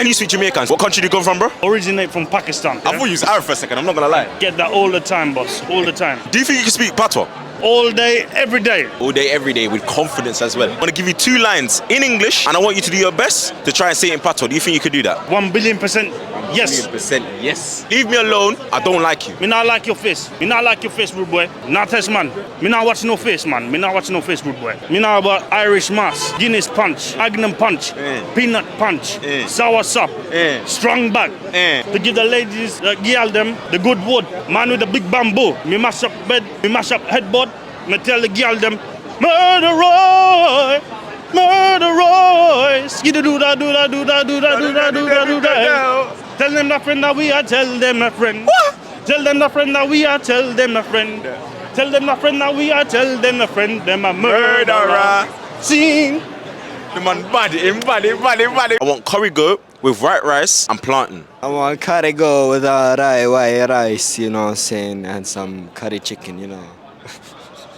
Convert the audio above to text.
Can you speak Jamaican? What country do you come from, bro? Originate from Pakistan. I thought you was Arab for a second, I'm not gonna lie. Get that all the time, boss. All the time. Do you think you can speak Patois? All day, every day. All day, every day, with confidence as well. I want to give you 2 lines in English, and I want you to do your best to try and say it in Patois. Do you think you could do that? 1,000,000,000% yes. 1,000,000% yes. Leave me alone, I don't like you. Me not like your face. Me not like your face, rude boy. Not test man. Me not watch no face, man. Me not watch no face, rude boy. Me not about Irish mass, Guinness punch, Magnum punch, peanut punch, sour sop, strong back. To give the ladies, the girl them, the good wood. Man with the big bamboo. Me mash up bed, me mash up headboard. Me tell the girl them, murder Roy, murder Roy. Skidoo do da do da do da do da do da do da do da. Tell them that friend that we are, tell them a friend. Tell them that friend that we are, tell them a friend. Tell them that friend that we are, tell them a friend. Them a murderer. Sing. The man body. I want curry goat with white rice and plantain. I want curry go with white rice, you know what I'm saying, and some curry chicken, you know.